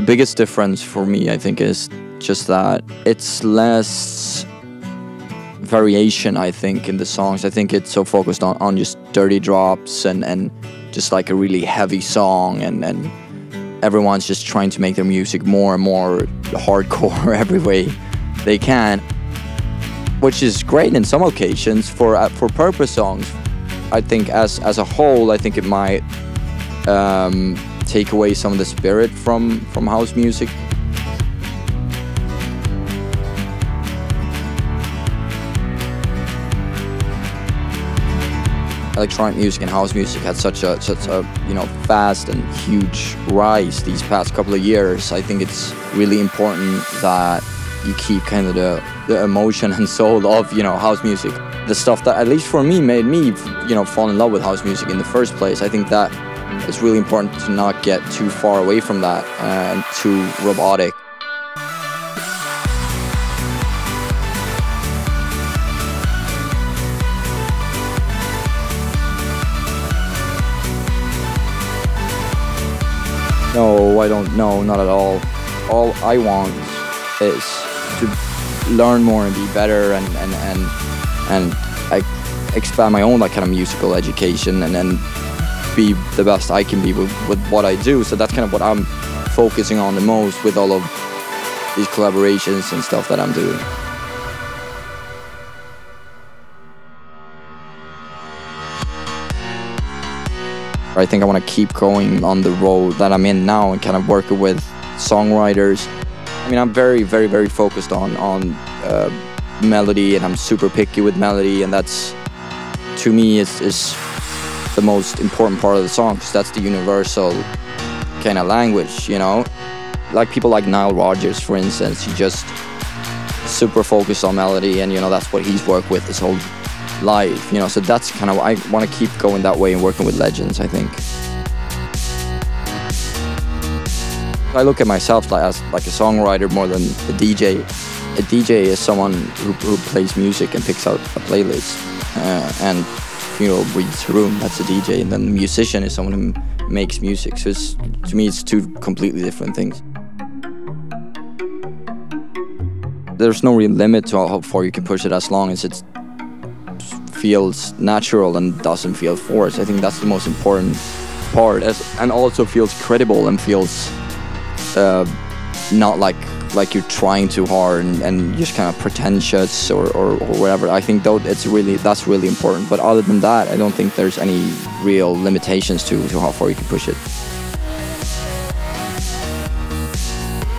biggest difference for me, I think, is just that it's less variation, I think, in the songs. I think it's so focused on just dirty drops and just like a really heavy song, and everyone's just trying to make their music more and more hardcore every way they can, which is great in some occasions for purpose songs. I think as a whole, I think it might take away some of the spirit from house music. Electronic music and house music had such a fast and huge rise these past couple of years. I think it's really important that you keep kind of the emotion and soul of house music. The stuff that, at least for me, made me fall in love with house music in the first place. I think that it's really important to not get too far away from that and too robotic. No, I don't know, not at all. All I want is to learn more and be better and I expand my own kind of musical education and be the best I can be with what I do. So that's kind of what I'm focusing on the most with all of these collaborations and stuff that I'm doing. I think I want to keep going on the road that I'm in now and kind of working with songwriters. I mean, I'm very, very, very focused on melody, and I'm super picky with melody, and that's, to me, is the most important part of the song, because that's the universal kind of language, Like people like Nile Rodgers, for instance, he just super focused on melody, and that's what he's worked with his whole life, so that's kind of, I want to keep going that way and working with legends, I think. I look at myself as a songwriter more than a DJ. A DJ is someone who plays music and picks out a playlist and reads a room. That's a DJ. And then the musician is someone who makes music. So to me, it's two completely different things. There's no real limit to how far you can push it, as long as it feels natural and doesn't feel forced. I think that's the most important part, and also feels credible and feels not like you're trying too hard and just kind of pretentious or whatever. I think that's really important. But other than that, I don't think there's any real limitations to how far you can push it.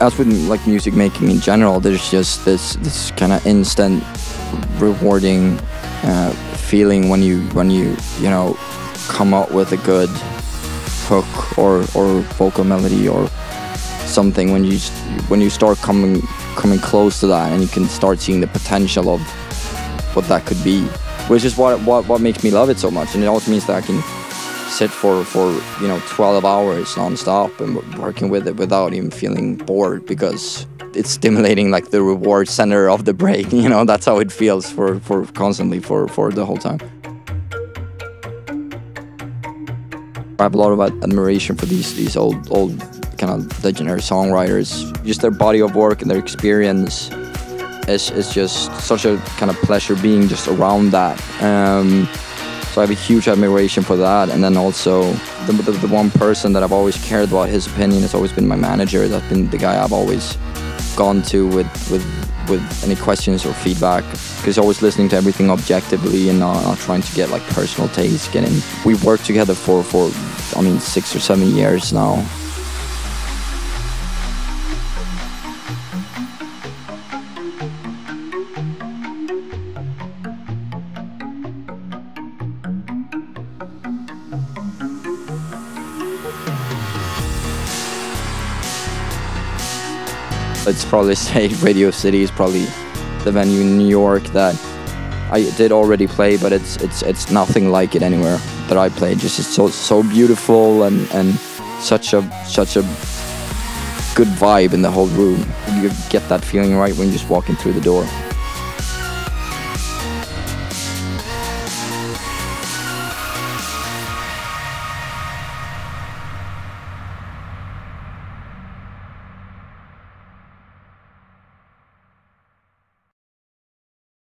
As with music making in general, there's just this kind of instant rewarding feeling when you come up with a good hook or vocal melody or something, when you start coming close to that, and you can start seeing the potential of what that could be, which is what makes me love it so much. And it also means that I can sit for 12 hours non-stop and working with it without even feeling bored, because it's stimulating the reward center of the brain. That's how it feels for constantly for the whole time. I have a lot of admiration for these old kind of legendary songwriters. Just their body of work and their experience is just such a kind of pleasure being just around that. So I have a huge admiration for that. And then also the one person that I've always cared about his opinion has always been my manager. That's been the guy I've always gone to with any questions or feedback, because he's always listening to everything objectively and not trying to get personal taste. We've worked together for 6 or 7 years now. It's probably say Radio City is probably the venue in New York that I did already play, but it's nothing like it anywhere that I played. Just it's so beautiful and such a good vibe in the whole room. You get that feeling right when you're just walking through the door.